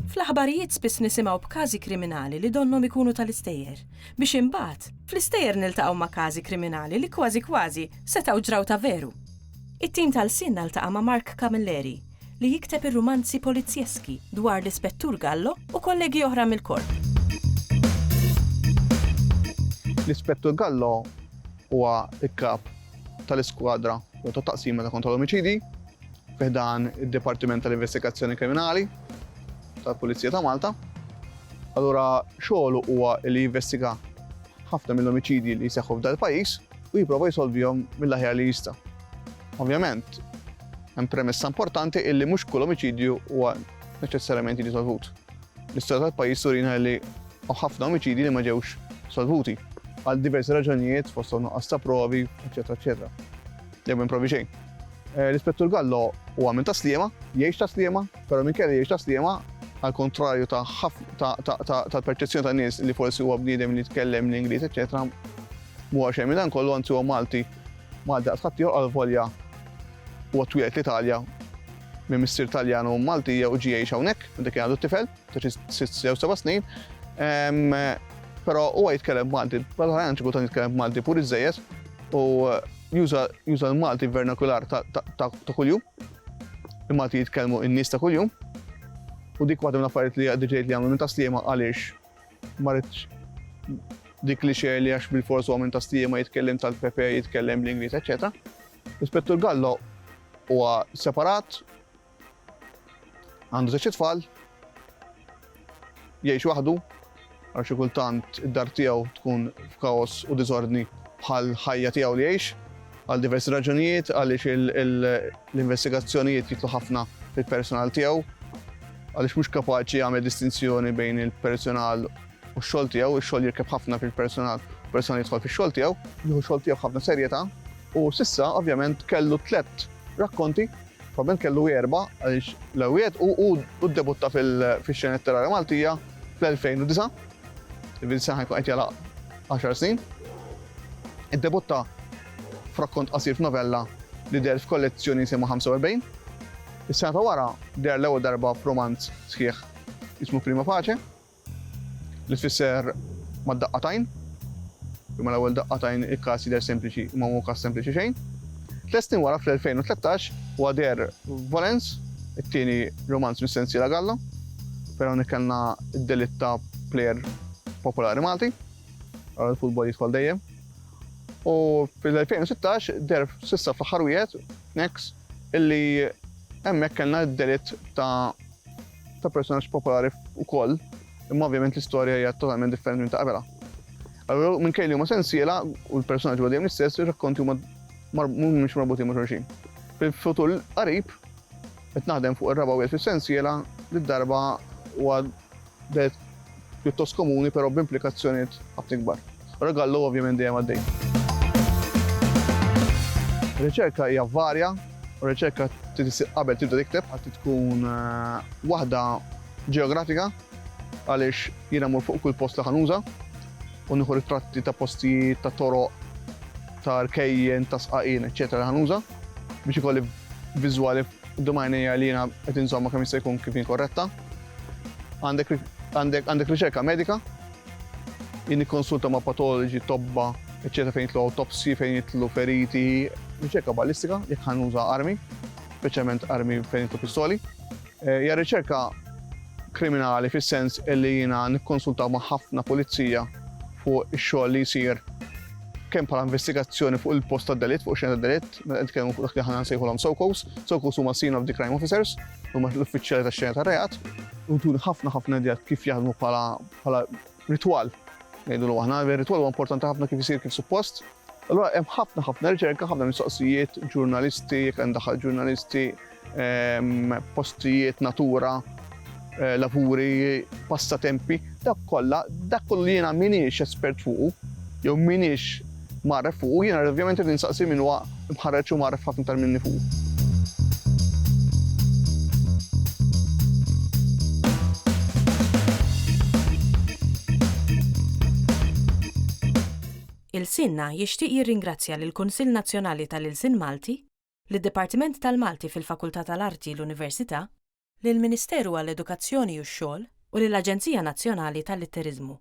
Fl-aħbarijiet spiss nisimgħu b'każi kriminali li donhom ikunu tal-istejjer, biex imbagħad fl-istejjer niltaqgħu ma' każi kriminali li kważi setgħu ġraw ta' veru. It-tim tal-Sinna ltaqa' ma' Mark Camilleri li jikteb ir-rumanzi polizzjeski dwar l-Ispettur Gallo u kollegi oħra mill-korp. L-Ispettur Gallo huwa l-kap tal-iskwadra ta' taqsima ta' kontroll omicidi fiħdan id-Dipartiment tal-Investigazzjoni Kriminali tal-Pulizija ta' Malta. Allura xogħlu huwa li jinvestiga ħafna mill-omiċidi li jseħħu f'dal pajjiż u jipprova jsolvihom mill-aħjar li jista'. Ovvjament, hemm premessa importanti illi mhux kull omiċidju huwa neċessarjament jiġi solvut. L-istorja tal-pajjiż turina li ħafna omiċidi li ma ġewx solvuti għal diversi raġunijiet fosthom nuqqas ta' provi, eċetera, eċetera. Jew minn provi xejn. L-Ispettur Gallo huwa minn Sliema, jgħix ta' Sliema, però minkejja jgħix ta' Sliema, għal kontrarju tal-perċezzjoni ta' nies li forsi huwa bniedem li jitkellem l-Ingliż, eċetera, mhuwa xejn minn dan kollu anzi huwa Malti. Malti qatt għal volja huwa twieled l-Italja minn missier Taljan u Maltija u ġie jgħix hawnhekk, dak kien għandu t-tifel ta' 6 jew 7 snin. Però huwa jitkellem Malti, bħal ċikultant jitkellem Malti pur iżejjed u juża l-Malti vernakular ta' kuljum. Il-Malti jitkellmu n-nies ta' kuljum. U dik waħda mill-affarijiet li għaddiġejt li għamlu minn Sliema għaliex marritx dik li xejn li għax bil-fors huwa minn Sliema jitkellem tal-Pepe, jitkellem l-Ingliż, eċetera. L-Ispettur Gallo huwa separat, għandu 6 tfal, jgħix waħdu, għal xi kultant id-dar tiegħu tkun f'kaos u diżordni bħal ħajja tiegħu li jgħix għal diversi raġunijiet għaliex l-investigazzjonijiet jitlu ħafna fil-personal tiegħu għaliex mhux kapaċi jagħmel distinzjoni bejn il-personal u x-xogħol tiegħu, ix-xogħol jirkeb ħafna fil-personal, personal jidħol fix-xogħol tiegħu, jieħu x-xogħol tiegħu ħafna serjetà u s'issa ovvjament kellu 3 rakkonti, probabbilment kellu 4 għaliex l-ewwel u ddebutta fix-xena letterarja Maltija fl-2009. Il-sena ħajkun qed jagħlaq 10 snin. Iddebutta f'rakkont qasir f'novella li der f'kollezzjoni jisimha 45. Is-sena ta' wara der l-ewwel darba f'romanz sħiħ ismu Prima Pace li tfisser mad-daqqatajn. Imma l-ewwel daqqatajn il-każ jidher sempliċi imma mhu każ sempliċi xejn. 3 snin wara fl-2013 huwa der Valens, it-tieni romanz mis-sensiela Gallo, però hawnhekk kellna d-delitt ta' plejer popolari Malti, għal il-futbol jidħol dejjem. U fil-2016 der s'issa fl-aħħar wieħed next illi hemmhekk kellna d-delitt ta' personaġġ popolari wkoll, imma ovvjament l-istorja hija totalment differenti minn ta' qabelha. Allura minkejja li huma sensiela u l-personaġġ huwa dejjem l-istess, ir-rakkonti huma mhumiex marbutin ma' xulxin. Fil-futur qarib qed naħdem fuq ir-raba' wieħed fis-sensiela li d-darba huwa delitt pjuttost komuni però b'implikazzjonijiet ħafna kbar. Ora Gallo ovvjament dejjem għaddej. Ir-riċerka hija varja, u r-riċerka qabel tibda tikteb ħadd tkun waħda ġeografika għaliex jiena mmur fuq kull post li ħanuża u nieħu ritratti ta' postijiet ta' toroq, ta' rkejjen, ta' sqaqin, eċetera ħanuża biex ikolli viżwali d-domajnija li jiena qed insomma kemm jista' jkun kif korretta. Għandek riċerka medika, jien nikkonsulta ma' patoloġi, tobba, eċetera fejn jitlu autopsi, fejn jitlu feriti, riċerka ballistika jekk ħanuża armi, speċjalment armi fejn jitlu pistoli. Hija riċerka kriminali fis-sens li jiena nikkonsulta ma' ħafna pulizija fuq ix-xogħol li jsir kemm bħala investigazzjoni fuq il-post tad-delitt, fuq xena tad-delitt, meta nitkellmu fuq dak li ħana nsejħulhom SOCOs. SOCOs huma Scene of the Crime Officers, huma l-uffiċjali tax-xena tar-reat, u tuni ħafna idejat kif jaħdmu bħala ritwal. Ngħidulu aħna ir-ritwal huwa importanti ħafna kif isir kif suppost. Allura hemm ħafna riċerka, ħafna mistoqsijiet, ġurnalisti, jekk hemm daħal ġurnalisti, postijiet, natura, lavuri, passatempi, dak kollu li jiena minix espert fuqu, jew minix marref fuqu, jiena ovvjament irid nistaqsi min huwa mħarreġ u marref ħafna tal minni fuqu. Il-Sinna jixtieq jirringrazzja lill kunsill Nazzjonali tal-Ilsien Malti, lid-Dipartiment tal-Malti fil-Fakultà tal-Arti l-Università, lill-Ministeru għall-Edukazzjoni u x-Xogħol u lill-Aġenzija Nazzjonali tal-Litteriżmu.